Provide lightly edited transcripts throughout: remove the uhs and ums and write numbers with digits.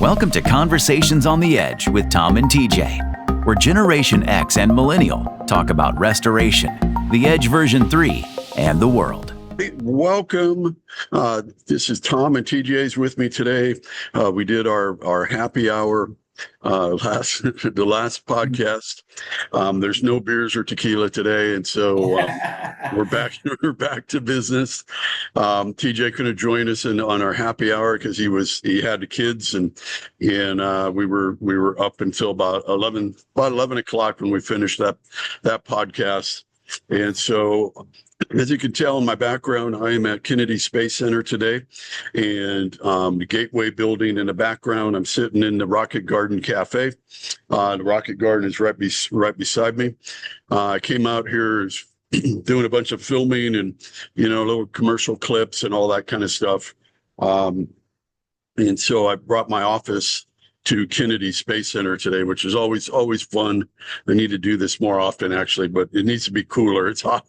Welcome to Conversations on the Edge with Tom and T.J., where Generation X and Millennial talk about restoration, the Edge version 3, and the world. Hey, welcome. This is Tom and TJ's with me today. We did our happy hour the last podcast. There's no beers or tequila today, and so we're back to business. TJ couldn't join us on our happy hour because he had the kids, and we were up until about 11 o'clock when we finished that podcast. And so, as you can tell in my background, I am at Kennedy Space Center today, and the Gateway building in the background. I'm sitting in the Rocket Garden Cafe. The Rocket Garden is right beside me. I came out here doing a bunch of filming and little commercial clips and all that kind of stuff. And so I brought my office to Kennedy Space Center today, which is always fun. I need to do this more often, actually, but it needs to be cooler. It's hot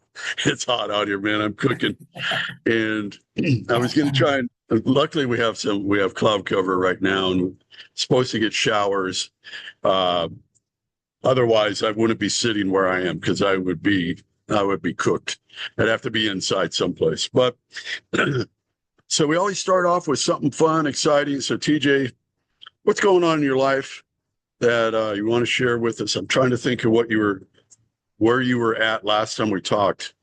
out here, man. I'm cooking, and I was going to try and. Luckily, we have cloud cover right now, and we're supposed to get showers. Otherwise, I wouldn't be sitting where I am because I would be cooked. I'd have to be inside someplace. But so we always start off with something fun, exciting. So TJ, what's going on in your life that you want to share with us? I'm trying to think of where you were at last time we talked.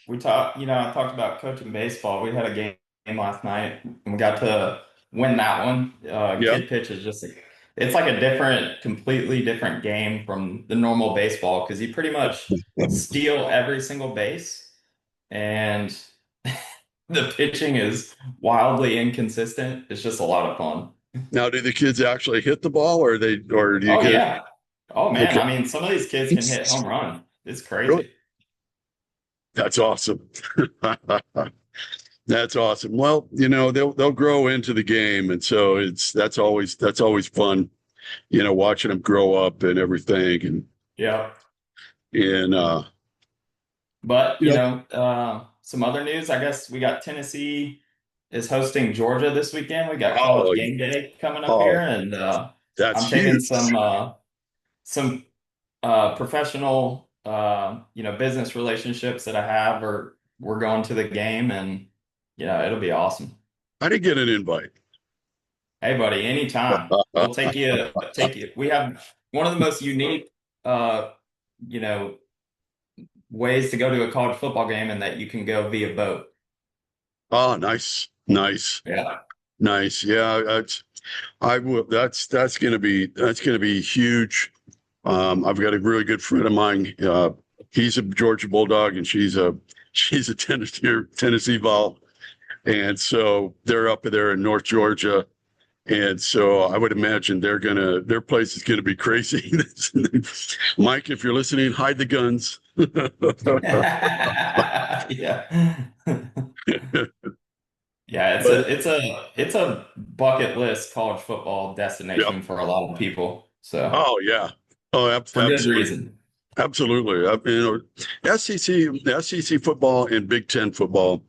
We talked, I talked about coaching baseball. We had a game last night and we got to win that one. Kid pitch is it's like a completely different game from the normal baseball because you pretty much steal every single base, and the pitching is wildly inconsistent. It's just a lot of fun. Now, do the kids actually hit the ball, or do you get? Yeah. Oh man, okay. I mean, some of these kids can hit home run. It's crazy. Really? That's awesome. That's awesome. Well, they'll grow into the game, and so that's always fun. Watching them grow up and everything, and yeah. And but some other news. I guess we got Tennessee is hosting Georgia this weekend. We got college game day coming up here, and I'm taking some professional business relationships that I have, or we're going to the game, and it'll be awesome. I didn't get an invite. Hey buddy, anytime. We'll take you. We have one of the most unique ways to go to a college football game, and that you can go via boat. Oh, nice. Yeah. Nice. Yeah. I will. That's going to be huge. I've got a really good friend of mine. He's a Georgia Bulldog, and she's a Tennessee Vol, and so they're up there in North Georgia, and so I would imagine their place is gonna be crazy. Mike, if you're listening, hide the guns. Yeah. Yeah, it's a bucket list college football destination for a lot of people. So. Oh yeah. Oh, absolutely. For good reason. Absolutely. SEC football and Big Ten football,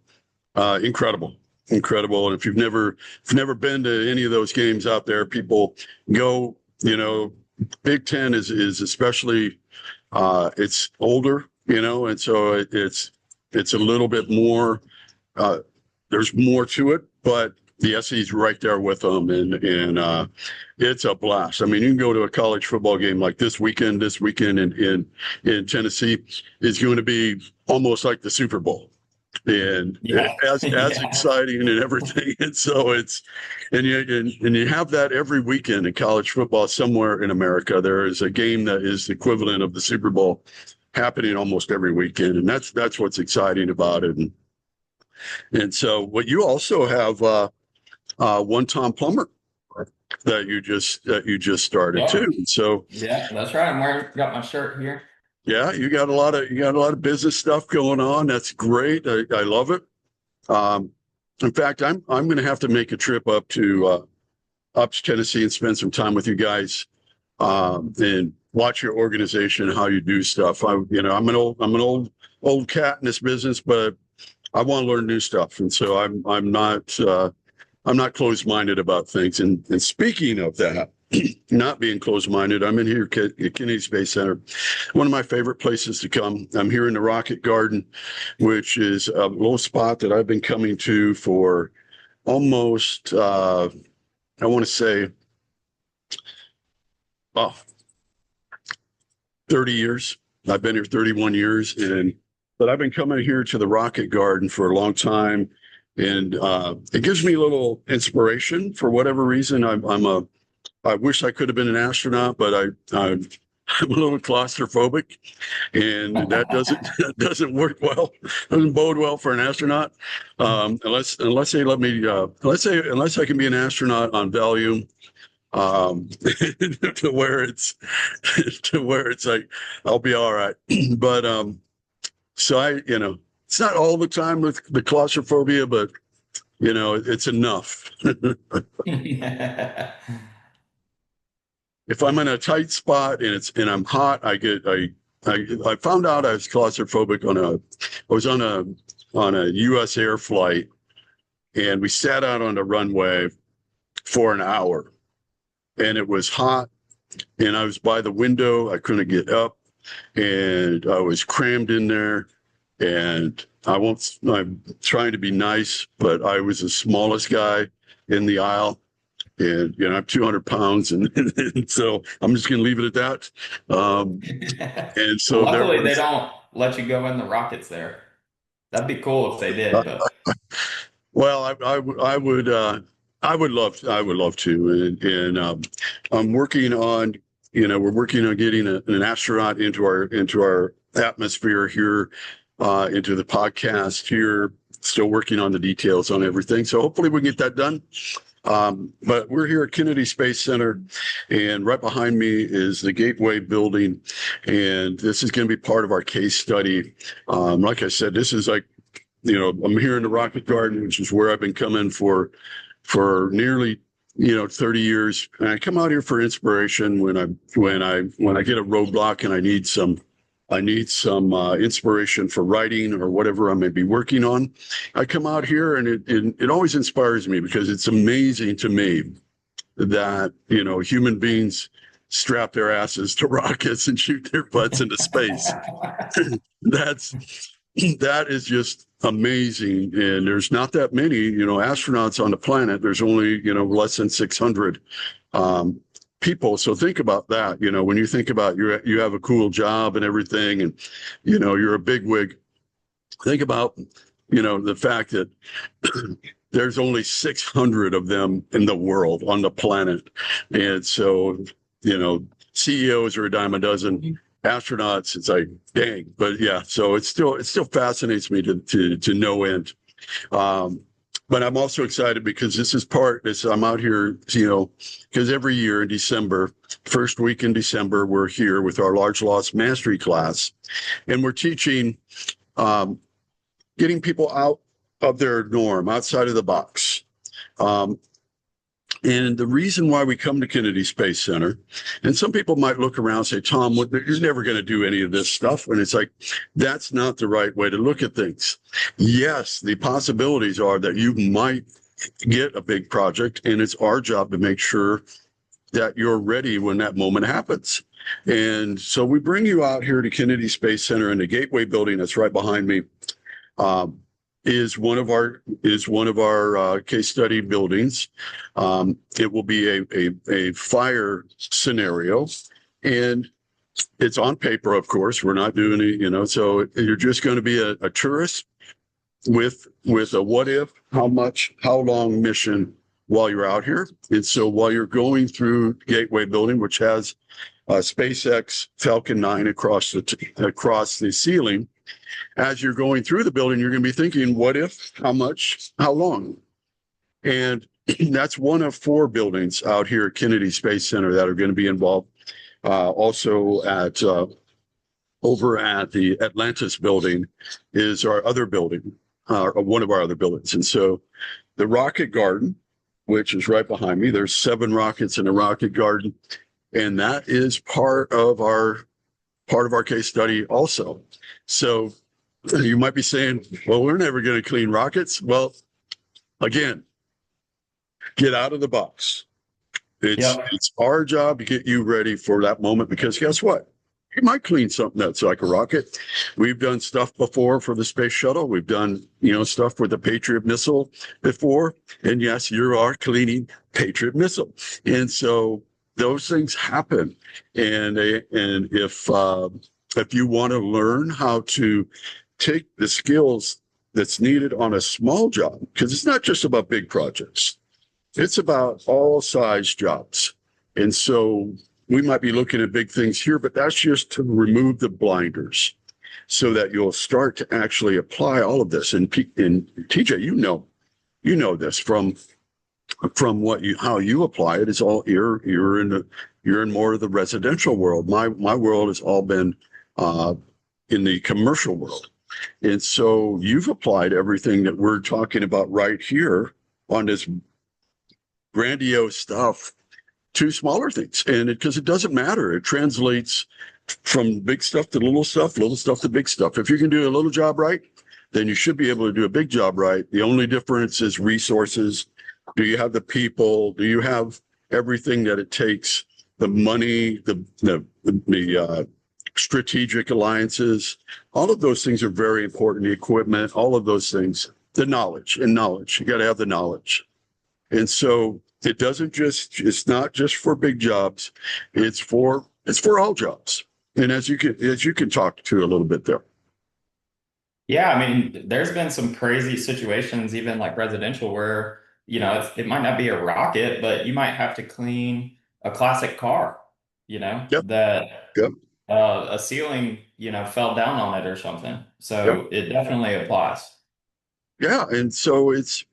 incredible. And if you've never been to any of those games out there, people go. Big Ten is especially it's older, and so it's a little bit more. There's more to it, but the SEC's right there with them, and it's a blast. I mean, you can go to a college football game like this weekend in Tennessee is going to be almost like the Super Bowl, and as exciting and everything. And so you have that every weekend in college football somewhere in America. There is a game that is the equivalent of the Super Bowl happening almost every weekend, and that's what's exciting about it. And so, what you also have one Tom Plummer that you just started too. So yeah, that's right. Got my shirt here. Yeah, you got a lot of business stuff going on. That's great. I love it. In fact, I'm going to have to make a trip up to Tennessee and spend some time with you guys and watch your organization and how you do stuff. I'm an old cat in this business, but I want to learn new stuff. And so I'm not closed-minded about things. And speaking of that, not being closed-minded, I'm in here at Kennedy Space Center, one of my favorite places to come. I'm here in the Rocket Garden, which is a little spot that I've been coming to for almost, I want to say, 30 years. I've been here 31 years, but I've been coming here to the Rocket Garden for a long time. And it gives me a little inspiration for whatever reason. I wish I could have been an astronaut, but I'm a little claustrophobic, and that doesn't work well. Doesn't bode well for an astronaut, unless they let me. Unless I can be an astronaut on Valium, to where it's like I'll be all right. But so it's not all the time with the claustrophobia, but it's enough. If I'm in a tight spot and I'm hot, I found out I was claustrophobic I was on a US air flight, and we sat out on the runway for an hour, and it was hot, and I was by the window. I couldn't get up, and I was crammed in there, and I'm trying to be nice, but I was the smallest guy in the aisle. And I'm 200 pounds, and so I'm just going to leave it at that. And so luckily they don't let you go in the rockets there. That'd be cool if they did. But. Well, I would love to, and I'm working on we're working on getting an astronaut into our atmosphere here, into the podcast here. Still working on the details on everything, so hopefully we can get that done. But we're here at Kennedy Space Center, and right behind me is the Gateway building, and this is going to be part of our case study. Like I said, this is like, I'm here in the Rocket Garden, which is where I've been coming for nearly 30 years. And I come out here for inspiration when I get a roadblock and I need some inspiration for writing or whatever I may be working on. I come out here, and it always inspires me, because it's amazing to me that human beings strap their asses to rockets and shoot their butts into space. That is just amazing. And there's not that many astronauts on the planet. There's only less than 600 people. So think about that. When you think about you have a cool job and everything, and you're a bigwig, think about the fact that there's only 600 of them in the world, on the planet. And so CEOs are a dime a dozen. Astronauts, it's like, dang. But yeah, so it still fascinates me to no end. But I'm also excited because I'm out here, because every year in December, first week in December, we're here with our large loss mastery class, and we're teaching, getting people out of their norm, outside of the box. And the reason why we come to Kennedy Space Center, and some people might look around and say, Tom, you're never going to do any of this stuff. And it's like, that's not the right way to look at things. Yes, the possibilities are that you might get a big project, and it's our job to make sure that you're ready when that moment happens. And so we bring you out here to Kennedy Space Center, in the Gateway building that's right behind me. Is one of our case study buildings. It will be a fire scenario, and it's on paper, of course. We're not doing it, so you're just going to be a tourist with a what if, how much, how long mission while you're out here. And so while you're going through Gateway building, which has SpaceX Falcon 9 across the ceiling, as you're going through the building, you're going to be thinking, what if, how much, how long? And that's one of 4 buildings out here at Kennedy Space Center that are going to be involved. Also over at the Atlantis building is our other building, one of our other buildings. And so the Rocket Garden, which is right behind me, there's 7 rockets in the Rocket Garden. And that is part of our case study also. So You might be saying, well, we're never going to clean rockets. Well, again, get out of the box. It's our job to get you ready for that moment, because guess what? You might clean something that's like a rocket. We've done stuff before for the space shuttle. We've done, stuff with the Patriot missile before. And yes, you are cleaning Patriot missile. And so those things happen. And if you want to learn how to take the skills that's needed on a small job, because it's not just about big projects. It's about all size jobs. And so we might be looking at big things here, but that's just to remove the blinders so that you'll start to actually apply all of this. And TJ, you know this from how you apply it. Is all you're in more of the residential world. My world has all been in the commercial world. And so you've applied everything that we're talking about right here on this grandiose stuff to smaller things. And because it doesn't matter, it translates from big stuff to little stuff to big stuff. If you can do a little job right, then you should be able to do a big job right. The only difference is resources. Do you have the people? Do you have everything that it takes? The money, the strategic alliances, all of those things are very important. The equipment, all of those things, the knowledge. You got to have the knowledge. And so it's not just for big jobs. It's for all jobs. And as you can talk to a little bit there. Yeah, I mean, there's been some crazy situations, even like residential, where, it might not be a rocket, but you might have to clean a classic car, Yep. that Yep. a ceiling, fell down on it or something. So It definitely applies. Yeah. And so it's,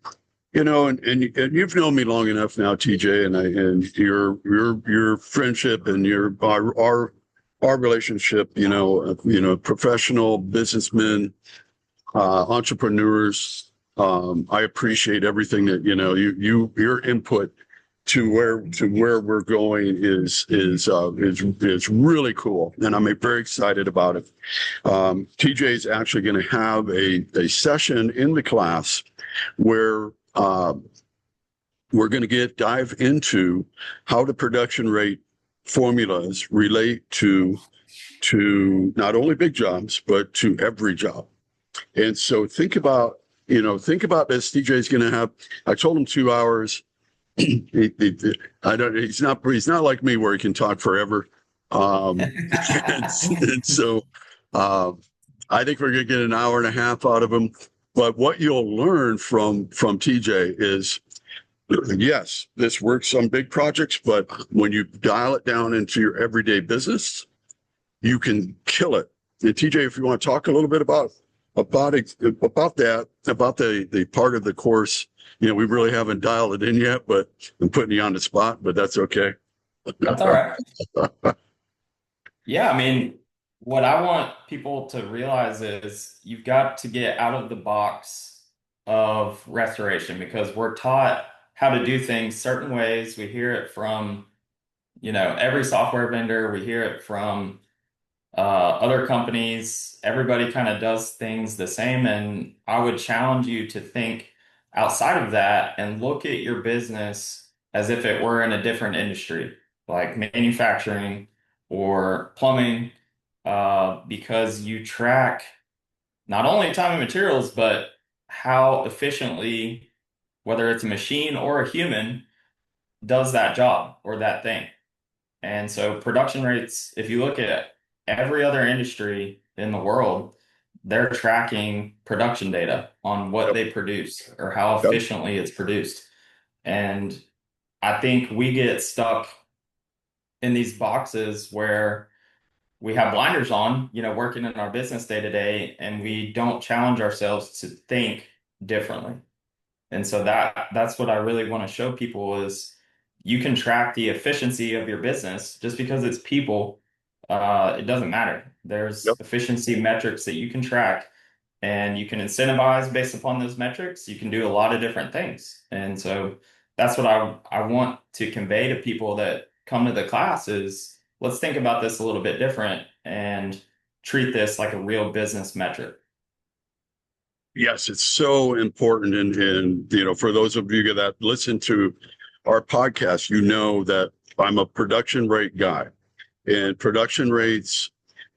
and you've known me long enough now, TJ, and your friendship and our relationship, professional businessmen, entrepreneurs. I appreciate everything that, your input to where we're going is really cool. And I'm very excited about it. TJ is actually going to have a session in the class where we're going to dive into how the production rate formulas relate to not only big jobs, but to every job. And so think about this. TJ's going to have, I told him 2 hours. He's not like me where he can talk forever. And so I think we're going to get an hour and a half out of him. But what you'll learn from TJ is, yes, this works on big projects, but when you dial it down into your everyday business, you can kill it. And TJ, if you want to talk a little bit about the part of the course, we really haven't dialed it in yet, but I'm putting you on the spot, but that's okay. That's all right. Yeah, I mean, what I want people to realize is you've got to get out of the box of restoration, because we're taught how to do things certain ways. We hear it from, every software vendor. We hear it from other companies. Everybody kind of does things the same. And I would challenge you to think outside of that and look at your business as if it were in a different industry, like manufacturing or plumbing, because you track not only time and materials, but how efficiently, whether it's a machine or a human, does that job or that thing. And so production rates, if you look at every other industry in the world, they're tracking production data on what they produce or how efficiently it's produced. And I think we get stuck in these boxes where we have blinders on, working in our business day to day, and we don't challenge ourselves to think differently. And so that's what I really want to show people is you can track the efficiency of your business just because it's people. It doesn't matter. There's efficiency metrics that you can track, and you can incentivize based upon those metrics. You can do a lot of different things. And so that's what I want to convey to people that come to the class is let's think about this a little bit different and treat this like a real business metric. Yes, it's so important. And, for those of you that listen to our podcast, you know that I'm a production rate guy, and production rates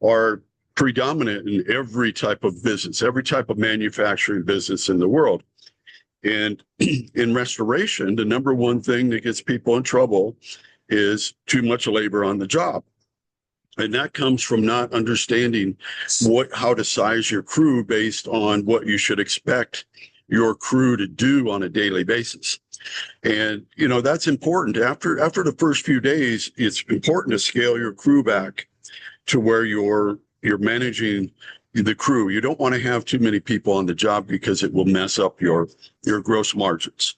are predominant in every type of business, every type of manufacturing business in the world. And in restoration, the number one thing that gets people in trouble is too much labor on the job. And that comes from not understanding how to size your crew based on what you should expect your crew to do on a daily basis. And, that's important. After the first few days, it's important to scale your crew back to where you're managing the crew. You don't want to have too many people on the job because it will mess up your gross margins.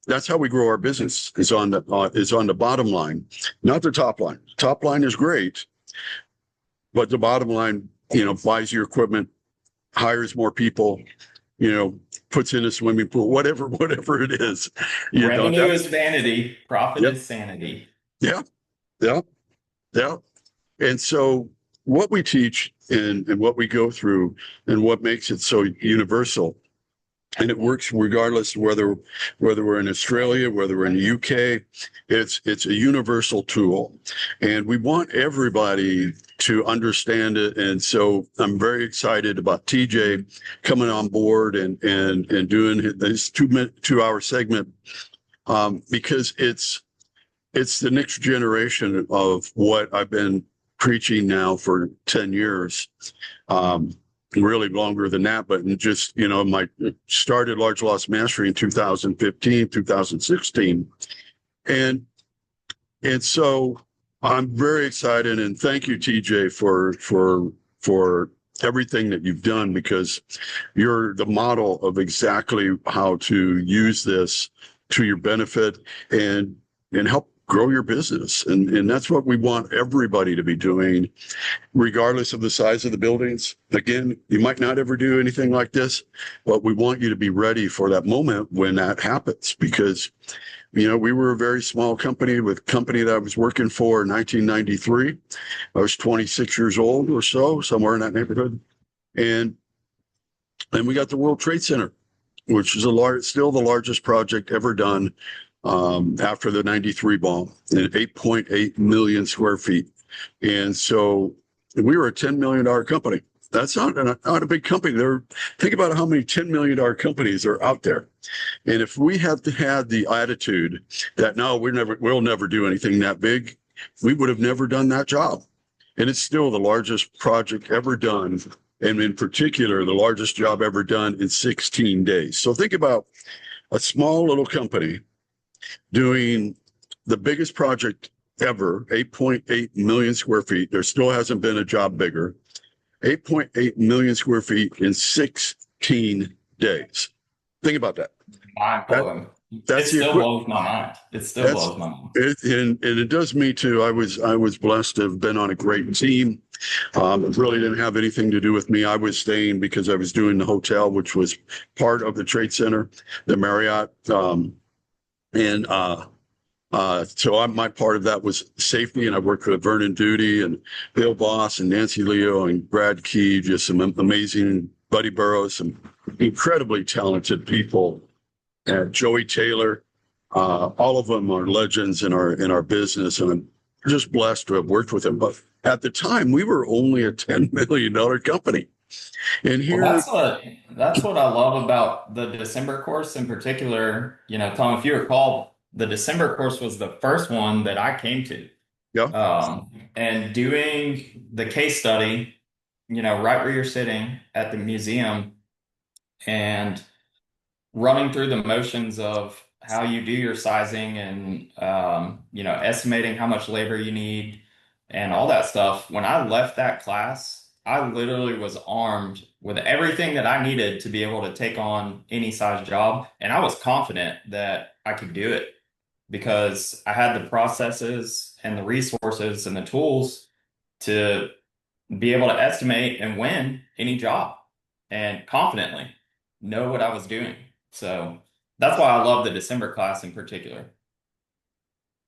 That's how we grow our business, is on the bottom line, not the top line. Top line is great, but the bottom line, buys your equipment, hires more people, puts in a swimming pool, whatever it is. Revenue is vanity, profit Yep. is sanity. Yeah, yeah, yeah. And so what we teach and what we go through and what makes it so universal, and it works regardless of whether we're in Australia, whether we're in the UK, it's a universal tool. And we want everybody to understand it. And so I'm very excited about TJ coming on board and doing this 2-hour segment, because it's the next generation of what I've been preaching now for 10 years. Really longer than that, but just, my started large loss mastery in 2015, 2016. And so I'm very excited, and thank you, TJ, for everything that you've done, because you're the model of exactly how to use this to your benefit and help grow your business. And that's what we want everybody to be doing, regardless of the size of the buildings. Again, you might not ever do anything like this, but we want you to be ready for that moment when that happens, because, we were a very small company that I was working for in 1993. I was 26 years old or so, somewhere in that neighborhood. And we got the World Trade Center, which is still the largest project ever done, after the 93 bomb, and 8.8 million square feet. And so we were a $10 million company. That's not a big company. Think about how many $10 million companies are out there. And if we had had the attitude that, no, we'll never do anything that big, we would have never done that job. And it's still the largest project ever done. And in particular, the largest job ever done in 16 days. So think about a small little company doing the biggest project ever, 8.8 million square feet. There still hasn't been a job bigger. 8.8 million square feet in 16 days. Think about that. Mind-blowing. It still blows my mind. It still blows my mind. And it does me too. I was blessed to have been on a great team. It really didn't have anything to do with me. I was staying because I was doing the hotel, which was part of the Trade Center, the Marriott. So my part of that was safety, and I worked with Vernon Duty and Bill Boss and Nancy Leo and Brad Key, just some amazing, Buddy Burrows, some incredibly talented people, and Joey Taylor. All of them are legends in our business, and I'm just blessed to have worked with them. But at the time, we were only a $10 million company. And here, that's what I love about the December course in particular. Tom, if you recall, the December course was the first one that I came to. Yeah. And doing the case study, right where you're sitting at the museum, and running through the motions of how you do your sizing and, estimating how much labor you need and all that stuff. When I left that class, I literally was armed with everything that I needed to be able to take on any size job. And I was confident that I could do it because I had the processes and the resources and the tools to be able to estimate and win any job and confidently know what I was doing. So that's why I love the December class in particular.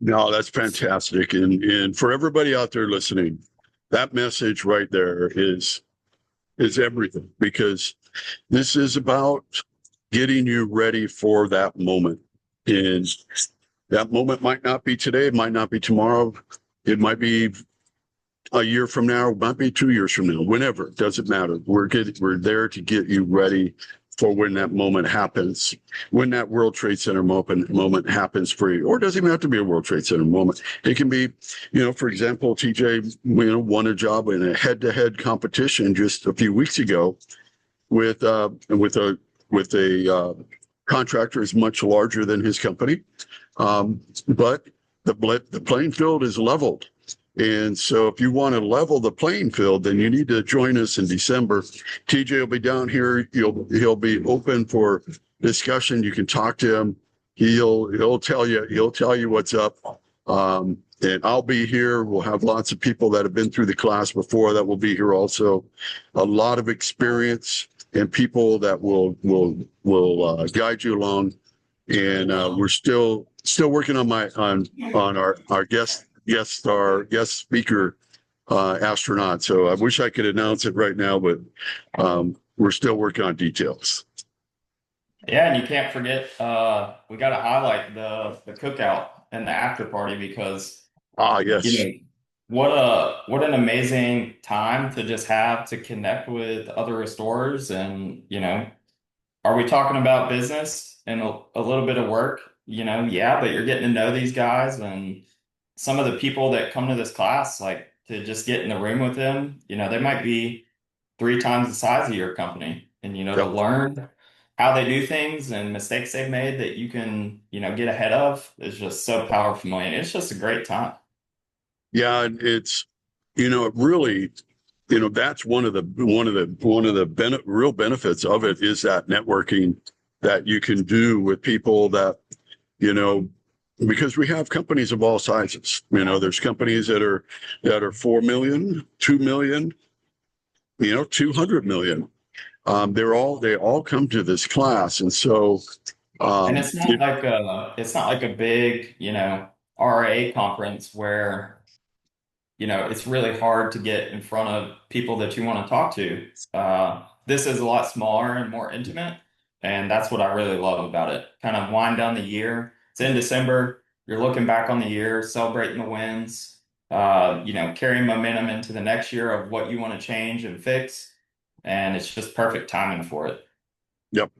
No, that's fantastic. And for everybody out there listening, that message right there is everything, because This is about getting you ready for that moment. And that moment might not be today, it might not be tomorrow, it might be a year from now, it might be 2 years from now, whenever, it doesn't matter. We're there to get you ready for when that moment happens, when that World Trade Center moment happens for you. Or it doesn't even have to be a World Trade Center moment. It can be, for example, TJ, won a job in a head-to-head competition just a few weeks ago with a contractor is much larger than his company, but the playing field is leveled. And so if you want to level the playing field, then you need to join us in December. TJ will be down here. He'll be open for discussion. You can talk to him. He'll tell you what's up. And I'll be here. We'll have lots of people that have been through the class before that will be here also. A lot of experience and people that will guide you along. And we're still working on our guest speaker astronaut. So I wish I could announce it right now, but we're still working on details. Yeah, and you can't forget we got to highlight the cookout and the after party because yes. What an amazing time to just have to connect with other restorers. And are we talking about business and a little bit of work? Yeah, but you're getting to know these guys and some of the people that come to this class, like to just get in the room with them, they might be 3 times the size of your company. And, to learn how they do things and mistakes they've made that you can, get ahead of is just so powerful. And it's just a great time. Yeah, it's, it really, that's one of the real benefits of it is that networking that you can do with people that, because we have companies of all sizes. There's companies that are 4 million, 2 million, 200 million. They all come to this class, and so and it's not like a big, RA conference where it's really hard to get in front of people that you want to talk to. This is a lot smaller and more intimate, and that's what I really love about it. Kind of wind down the year. It's in December. You're looking back on the year, celebrating the wins, carrying momentum into the next year of what you want to change and fix, and it's just perfect timing for it. Yep.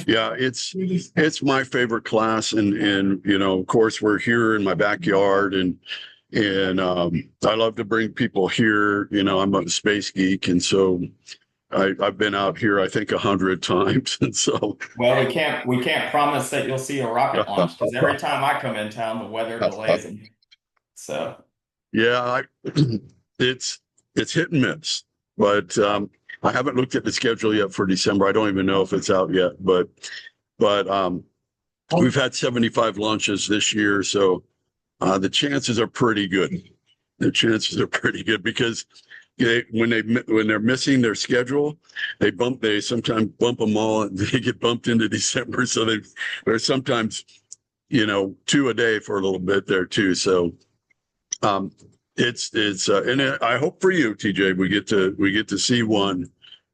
Yeah, it's my favorite class, and of course we're here in my backyard, and I love to bring people here. I'm a space geek, and so I've been out here I think 100 times, and so. Well, we can't promise that you'll see a rocket launch because every time I come in town, the weather delays them. So. Yeah, it's hit and miss, but I haven't looked at the schedule yet for December. I don't even know if it's out yet, but we've had 75 launches this year, so the chances are pretty good. The chances are pretty good because when they're missing their schedule, they sometimes bump them all, and they get bumped into December. So they're sometimes 2 a day for a little bit there too. So it's and I hope for you, TJ, we get to see one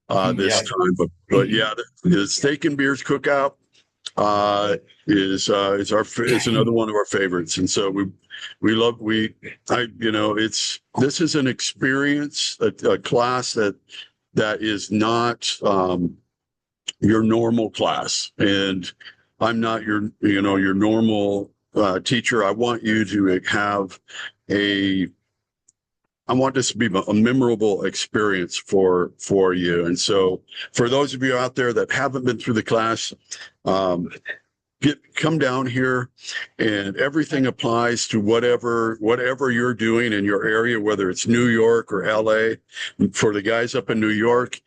this time. But yeah, the Steak and Beers Cookout is another one of our favorites, and so this is an experience, a class that is not your normal class, and I'm not your normal teacher. I want you to have I want this to be a memorable experience for you. And so for those of you out there that haven't been through the class, come down here, and everything applies to whatever you're doing in your area, whether it's New York or LA. For the guys up in New York,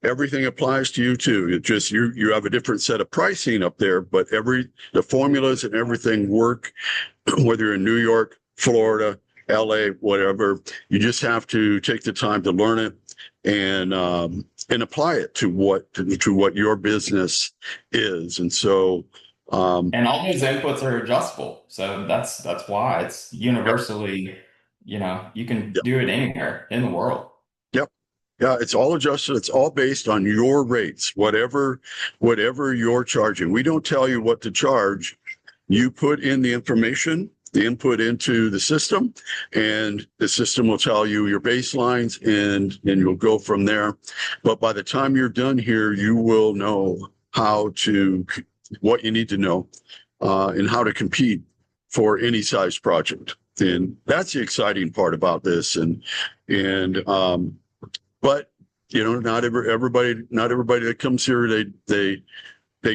everything applies to you too. It just you have a different set of pricing up there, but the formulas and everything work, whether you're in New York, Florida, LA, whatever. You just have to take the time to learn it and apply it to what your business is. And so and all those inputs are adjustable. So that's why it's universally, you can do it anywhere in the world. Yep. Yeah, it's all adjusted. It's all based on your rates, whatever you're charging. We don't tell you what to charge. You put in the information, the input into the system, and the system will tell you your baselines, and you'll go from there. But by the time you're done here, you will know what you need to know, and how to compete for any size project. And that's the exciting part about this. But not everybody that comes here, they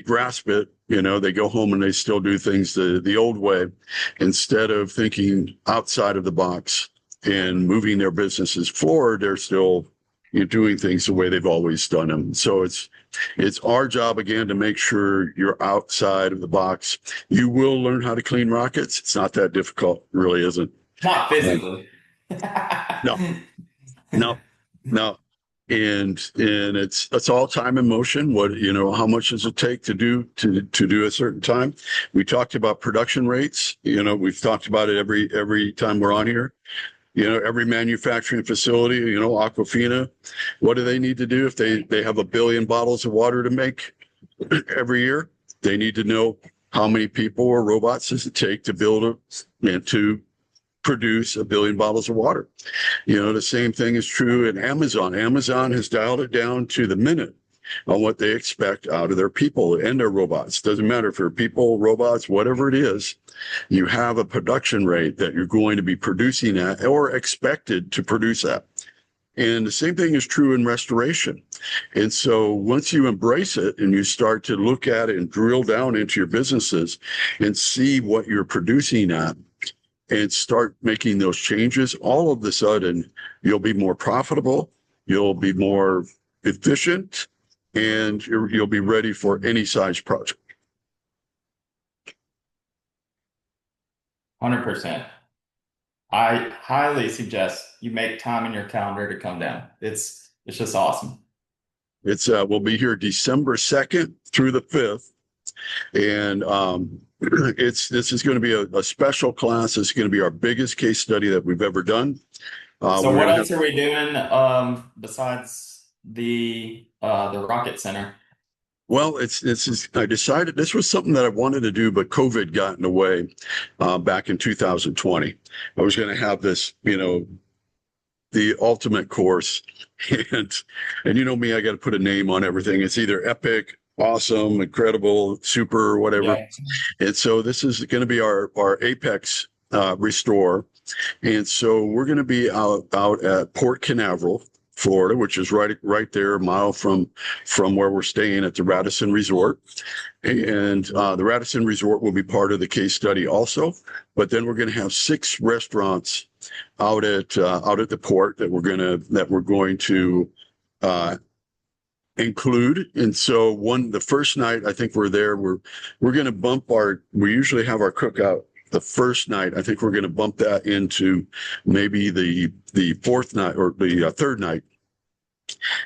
grasp it. They go home and they still do things the old way instead of thinking outside of the box and moving their businesses forward. They're still doing things the way they've always done them. So it's our job again to make sure you're outside of the box. You will learn how to clean rockets. It's not that difficult, it really isn't. Not physically. No. And it's all time and motion. How much does it take to do a certain time? We talked about production rates. We've talked about it every time we're on here. Every manufacturing facility, Aquafina, what do they need to do if they have 1 billion bottles of water to make every year? They need to know how many people or robots does it take to build and to produce 1 billion bottles of water. The same thing is true in Amazon. Amazon has dialed it down to the minute on what they expect out of their people and their robots. Doesn't matter if they're people, robots, whatever it is, you have a production rate that you're going to be producing at or expected to produce at. And the same thing is true in restoration. And so once you embrace it and you start to look at it and drill down into your businesses and see what you're producing at, and start making those changes, all of a sudden you'll be more profitable, you'll be more efficient, and you'll be ready for any size project. 100%. I highly suggest you make time in your calendar to come down. It's just awesome. We'll be here December 2nd through the 5th. And this is going to be a special class. It's going to be our biggest case study that we've ever done. So what else are we doing besides the Rocket Center? Well, I decided this was something that I wanted to do, but COVID got in the way back in 2020. I was going to have this, the ultimate course, and you know me, I got to put a name on everything. It's either epic, awesome, incredible, super, or whatever. Yeah. And so this is going to be our Apex Restore. And so we're going to be out at Port Canaveral, Florida, which is right there, a mile from where we're staying at the Radisson Resort. And the Radisson Resort will be part of the case study also. But then we're going to have 6 restaurants out at the port that we're going to include. And so the first night, I think we're going to bump we usually have our cookout the first night. I think we're going to bump that into maybe the fourth night or the third night.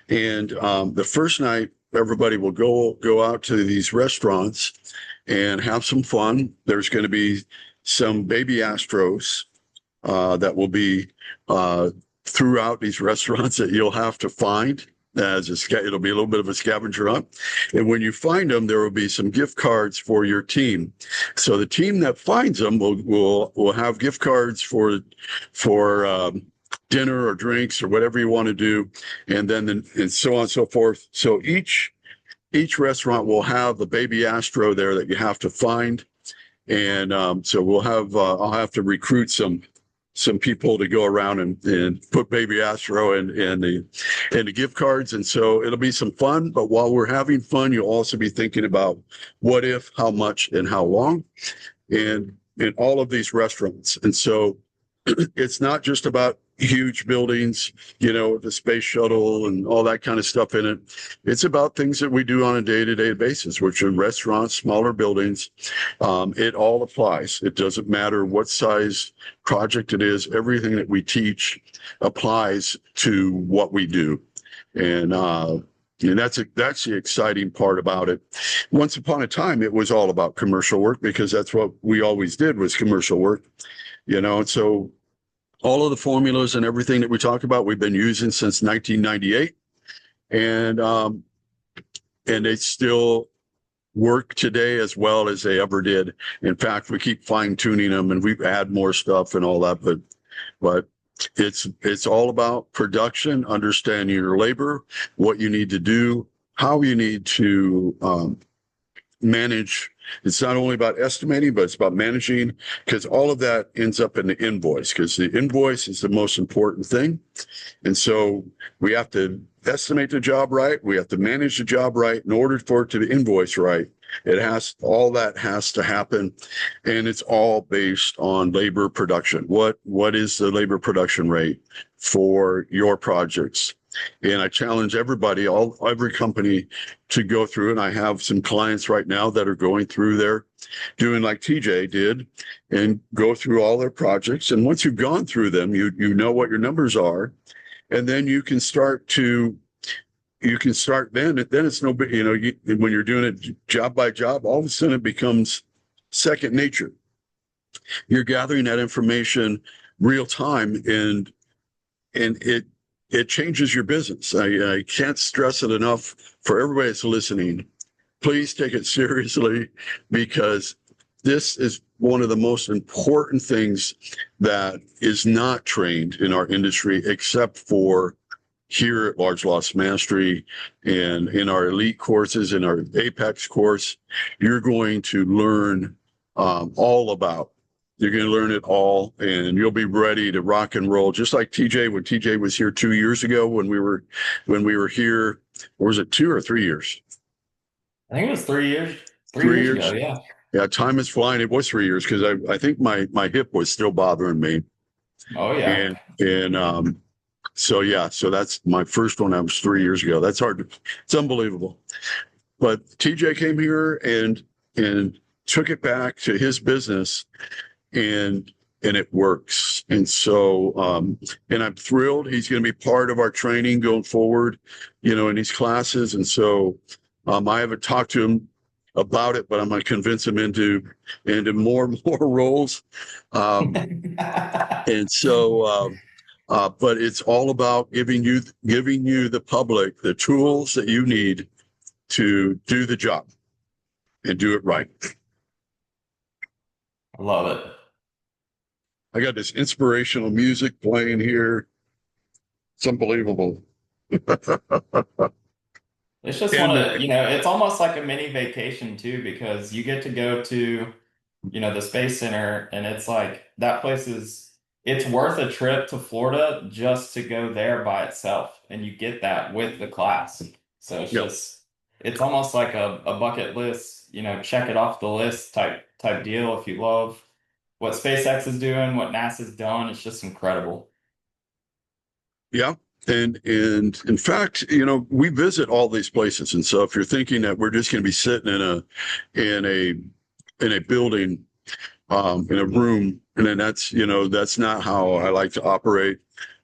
And the first night, everybody will go out to these restaurants and have some fun. There's going to be some baby Astros that will be throughout these restaurants that you'll have to find. It'll be a little bit of a scavenger hunt. And when you find them, there will be some gift cards for your team. So the team that finds them will have gift cards for dinner or drinks or whatever you want to do. And then and so on and so forth. So each restaurant will have a baby Astro there that you have to find. And so we'll have, I'll have to recruit some people to go around and put baby Astro in the gift cards. And so it'll be some fun, but while we're having fun, you'll also be thinking about what if, how much, and how long, and in all of these restaurants. And so it's not just about huge buildings, the space shuttle and all that kind of stuff in it. It's about things that we do on a day-to-day basis, which are restaurants, smaller buildings. It all applies. It doesn't matter what size project it is. Everything that we teach applies to what we do. And that's the exciting part about it. Once upon a time, it was all about commercial work because that's what we always did was commercial work, and so all of the formulas and everything that we talk about, we've been using since 1998, and they still work today as well as they ever did. In fact, we keep fine tuning them, and we add more stuff and all that. But it's all about production, understanding your labor, what you need to do, how you need to manage. It's not only about estimating, but it's about managing, because all of that ends up in the invoice, because the invoice is the most important thing. And so we have to estimate the job right. We have to manage the job right in order for it to invoice right. All that has to happen. And it's all based on labor production. What is the labor production rate for your projects? And I challenge everybody, every company, to go through. And I have some clients right now that are going through there, doing like TJ did, and go through all their projects. And once you've gone through them, you know what your numbers are, and then you can start then it's no big, when you're doing it job by job, all of a sudden it becomes second nature. You're gathering that information real time, and it changes your business. I can't stress it enough for everybody that's listening. Please take it seriously, because this is one of the most important things that is not trained in our industry, except for here at Large Loss Mastery and in our elite courses, in our Apex course. You're going to learn you're going to learn it all, and you'll be ready to rock and roll, just like TJ, when TJ was here 2 years ago, when we were here, or was it 2 or 3 years? I think it was 3 years. 3 years ago, yeah. Yeah, time is flying. It was 3 years, because I think my hip was still bothering me. Oh yeah. And so that's my first one. That was 3 years ago. It's unbelievable. But TJ came here and took it back to his business, and it works. And so and I'm thrilled he's going to be part of our training going forward, in these classes. And so I haven't talked to him about it, but I'm going to convince him into more and more roles. And so but it's all about giving you the public the tools that you need to do the job and do it right. I love it. I got this inspirational music playing here. It's unbelievable. It's just it's almost like a mini vacation too, because you get to go to, the Space Center, and it's like that place it's worth a trip to Florida just to go there by itself, and you get that with the class. So it's almost like a bucket list, check it off the list type deal. If you love what SpaceX is doing, what NASA's done, it's just incredible. Yeah. And in fact, we visit all these places. And so if you're thinking that we're just going to be sitting in a building, in a room, and then that's not how I like to operate.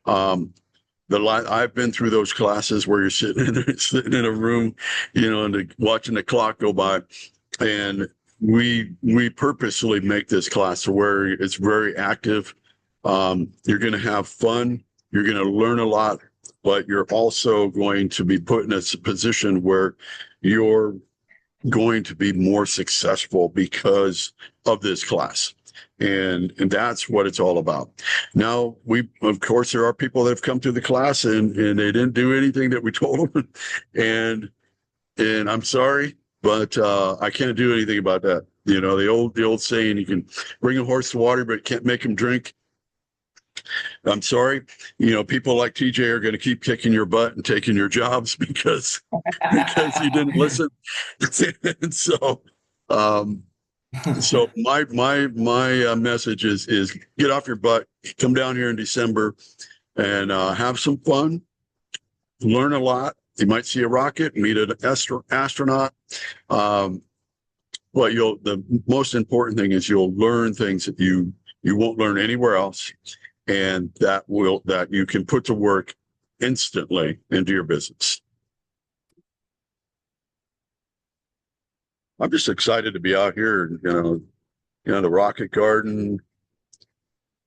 I've been through those classes where you're sitting in a room, and watching the clock go by. And we purposely make this class to where it's very active. You're going to have fun. You're going to learn a lot, but you're also going to be put in a position where you're going to be more successful because of this class. And that's what it's all about. Now, of course, there are people that have come through the class and they didn't do anything that we told them. And I'm sorry, but I can't do anything about that. The old saying, you can bring a horse to water, but you can't make him drink. I'm sorry. People like TJ are going to keep kicking your butt and taking your jobs because you didn't listen. And so my message is get off your butt, come down here in December, and have some fun, learn a lot. You might see a rocket, meet an astronaut. But the most important thing is you'll learn things that you won't learn anywhere else, and that you can put to work instantly into your business. I'm just excited to be out here, the rocket garden.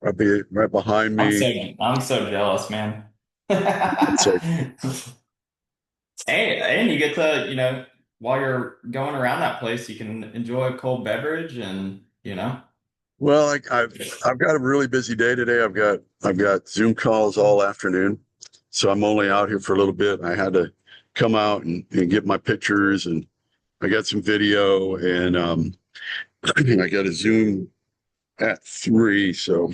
right behind I'm me. so I'm so jealous, man. So, And you get to, while you're going around that place, you can enjoy a cold beverage and, well, I've got a really busy day today. I've got Zoom calls all afternoon, so I'm only out here for a little bit. I had to come out and get my pictures, and I got some video, and I got a Zoom at 3, so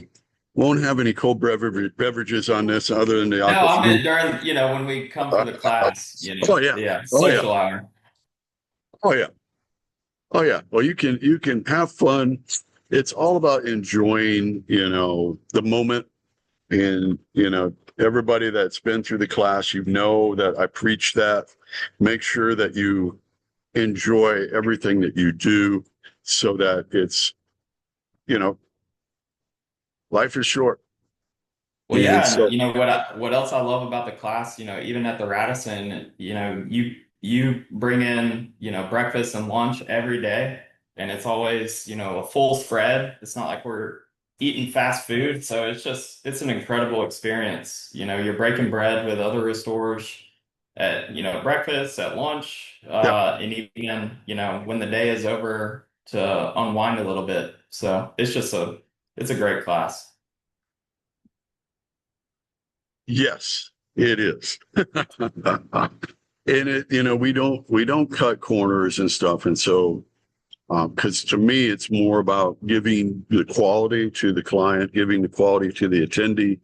won't have any cold beverages on this other than the no, aqua. I meant during, when we come for the class, Oh yeah, yeah, oh yeah, social hour. oh yeah. Oh yeah. Well, you can have fun. It's all about enjoying, the moment. And, everybody that's been through the class, that I preach that. Make sure that you enjoy everything that you do so that you know, life is short. Well, And yeah, and so, what else I love about the class, even at the Radisson, you bring in, breakfast and lunch every day, and it's always, a full spread. It's not like we're eating fast food, so it's an incredible experience. You're breaking bread with other restorers at, breakfast, at lunch, yeah, and even, when the day is over to unwind a little bit. So it's a great class. yes, it is. And we don't cut corners and stuff. And so, because to me, it's more about giving the quality to the client, giving the quality to the attendee,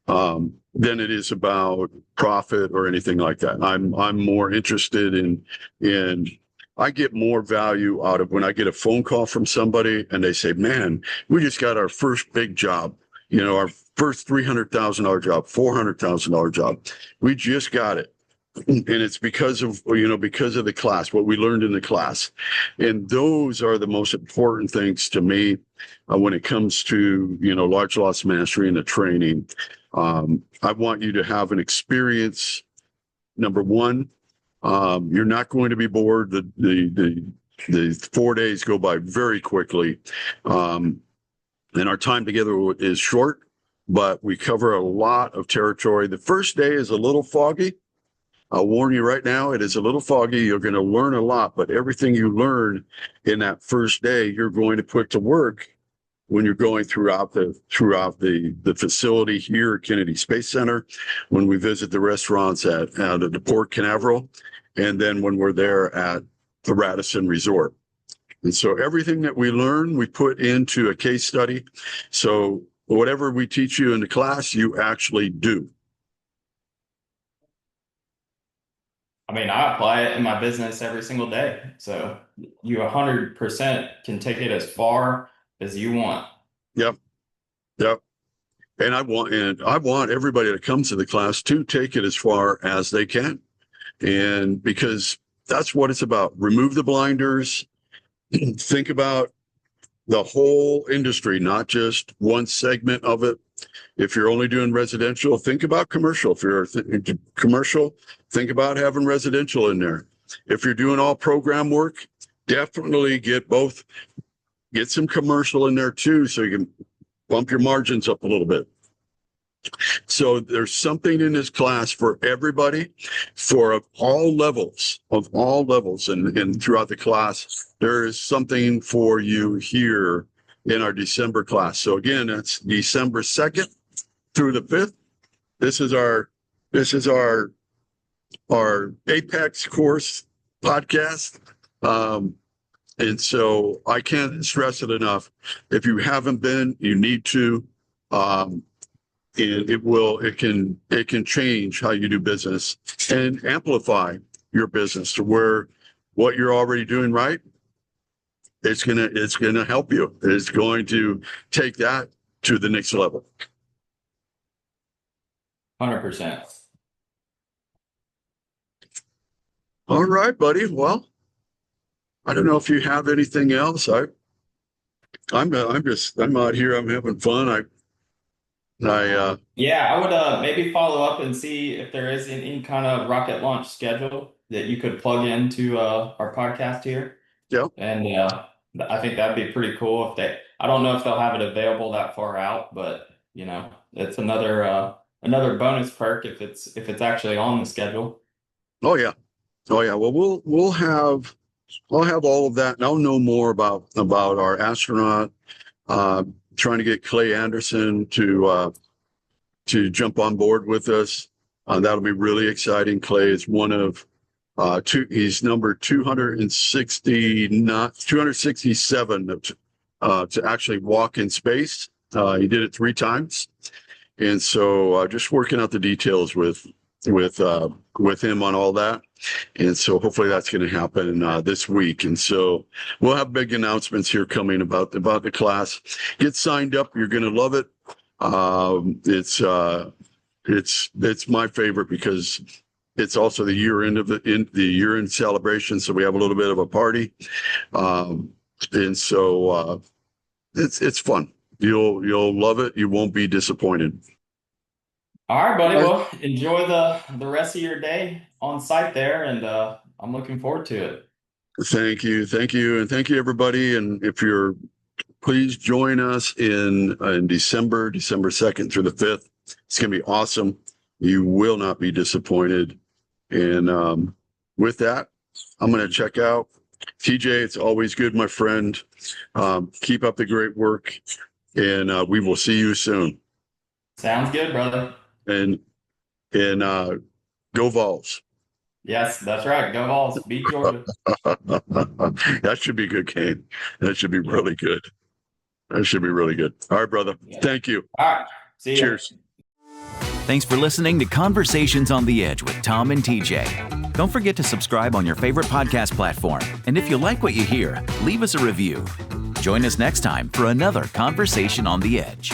than it is about profit or anything like that. I'm more interested in I get more value out of when I get a phone call from somebody and they say, "Man, we just got our first big job. Our first $300,000 job, $400,000 job. We just got it." And it's because of the class, what we learned in the class. And those are the most important things to me, when it comes to large loss mastery and the training. I want you to have an experience. Number one, you're not going to be bored. The 4 days go by very quickly. And our time together is short, but we cover a lot of territory. The first day is a little foggy. I'll warn you right now, it is a little foggy. You're going to learn a lot, but everything you learn in that first day, you're going to put to work when you're going throughout the facility here at Kennedy Space Center, when we visit the restaurants at the Port Canaveral, and then when we're there at the Radisson Resort. And so everything that we learn, we put into a case study. So whatever we teach you in the class, you actually do. I mean, I apply it in my business every single day. So you 100% can take it as far as you want. Yep. Yep. And I want everybody that comes to the class to take it as far as they can. And because that's what it's about. Remove the blinders, think about the whole industry, not just one segment of it. If you're only doing residential, think about commercial. If you're commercial, think about having residential in there. If you're doing all program work, definitely get both. Get some commercial in there too, so you can bump your margins up a little bit. So there's something in this class for everybody, for all levels, and throughout the class, there is something for you here in our December class. So again, that's December 2nd through the 5th. This is our Apex course podcast. And so I can't stress it enough. If you haven't been, you need to. And it can change how you do business and amplify your business to where what you're already doing right, it's gonna help you. It's going to take that to the next level. 100%. All right, buddy. Well, I don't know if you have anything else. I'm out here. I'm having fun. Yeah, I would maybe follow up and see if there is any kind of rocket launch schedule that you could plug into our podcast here. Yeah. And I think that'd be pretty cool if I don't know if they'll have it available that far out, but it's another bonus perk if it's actually on the schedule. Oh yeah. Oh yeah. Well, I'll have all of that, and I'll know more about our astronaut. Trying to get Clay Anderson to jump on board with us. That'll be really exciting. Clay is one of he's number 260, not 267 to actually walk in space. He did it 3 times, and so just working out the details with him on all that. And so hopefully that's going to happen this week. And so we'll have big announcements here coming about the class. Get signed up. You're going to love it. It's my favorite because it's also the year end of the year end celebration. So we have a little bit of a party. And so it's fun. You'll love it. You won't be disappointed. All right, buddy. Well, enjoy the rest of your day on site there, and I'm looking forward to it. Thank you, and thank you, everybody. And please join us in December 2nd through the 5th. It's gonna be awesome. You will not be disappointed. And with that, I'm gonna check out. TJ, it's always good, my friend. Keep up the great work, and we will see you soon. Sounds good, brother. And go Vols. Yes, that's right. Go Vols. Beat Georgia. That should be a good game. That should be really good. That should be really good. All right, brother. Yeah. Thank you. All right. See you. Cheers. Thanks for listening to Conversations on the Edge with Tom and TJ. Don't forget to subscribe on your favorite podcast platform. And if you like what you hear, leave us a review. Join us next time for another Conversation on the Edge.